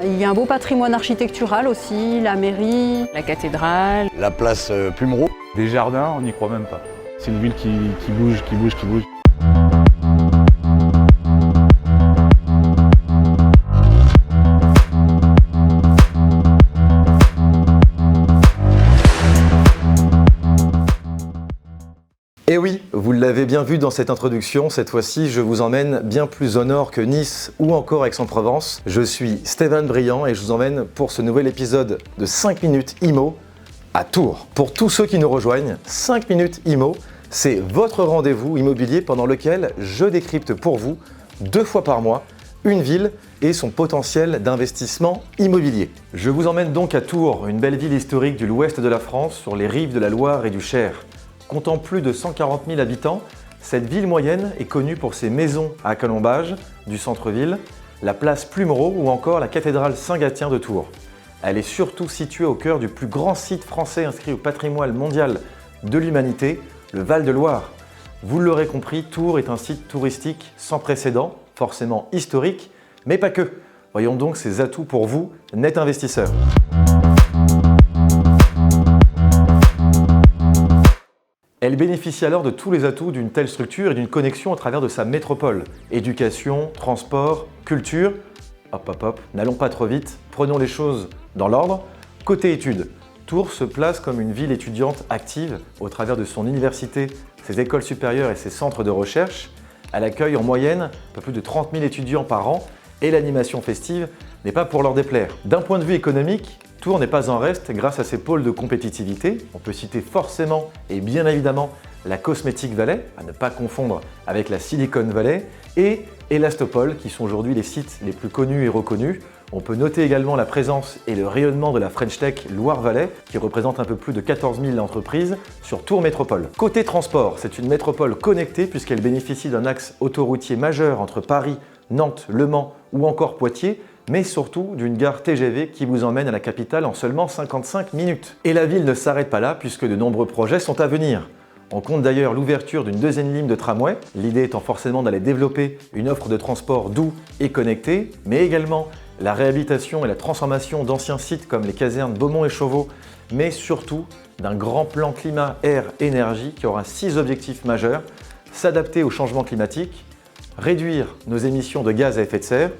Il y a un beau patrimoine architectural aussi, la mairie, La cathédrale. La place Plumereau. Des jardins, on n'y croit même pas. C'est une ville qui bouge. Et oui, vous l'avez bien vu dans cette introduction, cette fois-ci je vous emmène bien plus au nord que Nice ou encore Aix-en-Provence. Je suis Stéphane Briand et je vous emmène pour ce nouvel épisode de 5 minutes IMO à Tours. Pour tous ceux qui nous rejoignent, 5 minutes IMO, c'est votre rendez-vous immobilier pendant lequel je décrypte pour vous 2 fois par mois une ville et son potentiel d'investissement immobilier. Je vous emmène donc à Tours, une belle ville historique de l'ouest de la France sur les rives de la Loire et du Cher. Comptant plus de 140 000 habitants, cette ville moyenne est connue pour ses maisons à colombage du centre-ville, la place Plumereau ou encore la cathédrale Saint-Gatien de Tours. Elle est surtout située au cœur du plus grand site français inscrit au patrimoine mondial de l'humanité, le Val-de-Loire. Vous l'aurez compris, Tours est un site touristique sans précédent, forcément historique, mais pas que. Voyons donc ses atouts pour vous, net investisseurs. Elle bénéficie alors de tous les atouts d'une telle structure et d'une connexion au travers de sa métropole. Éducation, transport, culture. Hop, n'allons pas trop vite, prenons les choses dans l'ordre. Côté études, Tours se place comme une ville étudiante active au travers de son université, ses écoles supérieures et ses centres de recherche. Elle accueille en moyenne un peu plus de 30 000 étudiants par an et l'animation festive n'est pas pour leur déplaire. D'un point de vue économique, Tours n'est pas en reste grâce à ses pôles de compétitivité. On peut citer forcément et bien évidemment la Cosmetic Valley, à ne pas confondre avec la Silicon Valley, et Elastopol, qui sont aujourd'hui les sites les plus connus et reconnus. On peut noter également la présence et le rayonnement de la French Tech Loire-Vallée, qui représente un peu plus de 14 000 entreprises sur Tours Métropole. Côté transport, c'est une métropole connectée puisqu'elle bénéficie d'un axe autoroutier majeur entre Paris, Nantes, Le Mans ou encore Poitiers, mais surtout d'une gare TGV qui vous emmène à la capitale en seulement 55 minutes. Et la ville ne s'arrête pas là puisque de nombreux projets sont à venir. On compte d'ailleurs l'ouverture d'une 2e ligne de tramway, l'idée étant forcément d'aller développer une offre de transport doux et connecté, mais également la réhabilitation et la transformation d'anciens sites comme les casernes Beaumont et Chauveau, mais surtout d'un grand plan climat-air-énergie qui aura 6 objectifs majeurs: s'adapter au changement climatique, réduire nos émissions de gaz à effet de serre,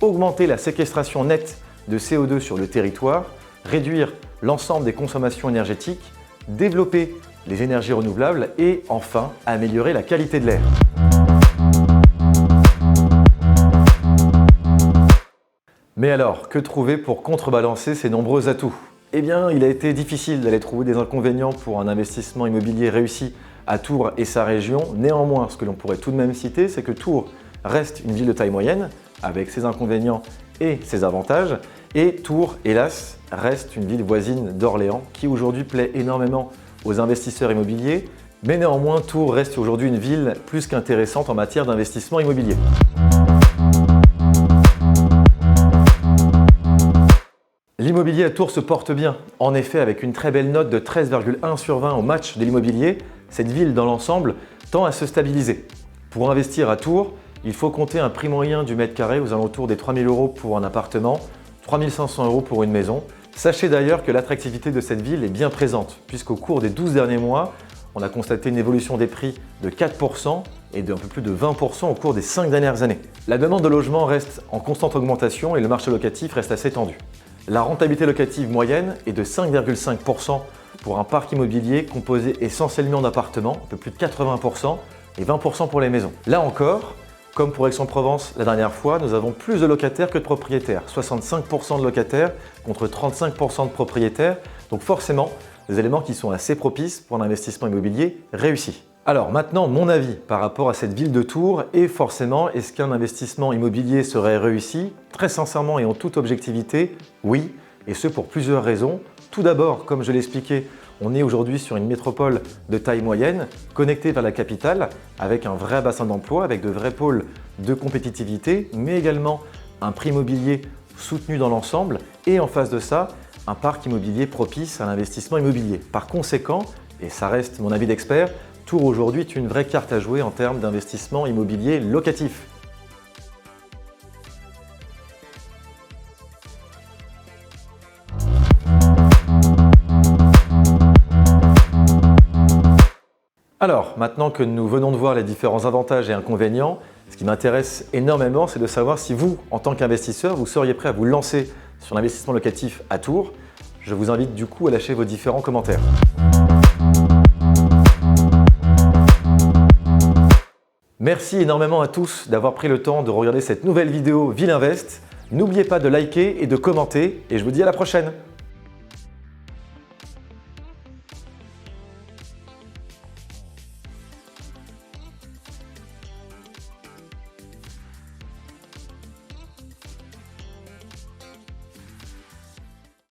augmenter la séquestration nette de CO2 sur le territoire, réduire l'ensemble des consommations énergétiques, développer les énergies renouvelables et enfin améliorer la qualité de l'air. Mais alors, que trouver pour contrebalancer ces nombreux atouts? Eh bien, il a été difficile d'aller trouver des inconvénients pour un investissement immobilier réussi à Tours et sa région. Néanmoins, ce que l'on pourrait tout de même citer, c'est que Tours reste une ville de taille moyenne, avec ses inconvénients et ses avantages. Et Tours, hélas, reste une ville voisine d'Orléans qui aujourd'hui plaît énormément aux investisseurs immobiliers. Mais néanmoins, Tours reste aujourd'hui une ville plus qu'intéressante en matière d'investissement immobilier. L'immobilier à Tours se porte bien. En effet, avec une très belle note de 13,1 sur 20 au match de l'immobilier, cette ville dans l'ensemble tend à se stabiliser. Pour investir à Tours, il faut compter un prix moyen du mètre carré aux alentours des 3 000 € pour un appartement, 3 500 € pour une maison. Sachez d'ailleurs que l'attractivité de cette ville est bien présente, puisqu'au cours des 12 derniers mois, on a constaté une évolution des prix de 4% et d'un peu plus de 20% au cours des 5 dernières années. La demande de logement reste en constante augmentation et le marché locatif reste assez tendu. La rentabilité locative moyenne est de 5,5% pour un parc immobilier composé essentiellement d'appartements, un peu plus de 80%, et 20% pour les maisons. Là encore, comme pour Aix-en-Provence la dernière fois, nous avons plus de locataires que de propriétaires. 65% de locataires contre 35% de propriétaires. Donc forcément, des éléments qui sont assez propices pour un investissement immobilier réussi. Alors maintenant, mon avis par rapport à cette ville de Tours est forcément, est-ce qu'un investissement immobilier serait réussi? Très sincèrement et en toute objectivité, oui, et ce pour plusieurs raisons. Tout d'abord, comme je l'ai expliqué, on est aujourd'hui sur une métropole de taille moyenne, connectée vers la capitale, avec un vrai bassin d'emploi, avec de vrais pôles de compétitivité, mais également un prix immobilier soutenu dans l'ensemble, et en face de ça, un parc immobilier propice à l'investissement immobilier. Par conséquent, et ça reste mon avis d'expert, Tours aujourd'hui est une vraie carte à jouer en termes d'investissement immobilier locatif. Alors, maintenant que nous venons de voir les différents avantages et inconvénients, ce qui m'intéresse énormément, c'est de savoir si vous, en tant qu'investisseur, vous seriez prêt à vous lancer sur l'investissement locatif à Tours. Je vous invite du coup à lâcher vos différents commentaires. Merci énormément à tous d'avoir pris le temps de regarder cette nouvelle vidéo Ville Invest. N'oubliez pas de liker et de commenter et je vous dis à la prochaine.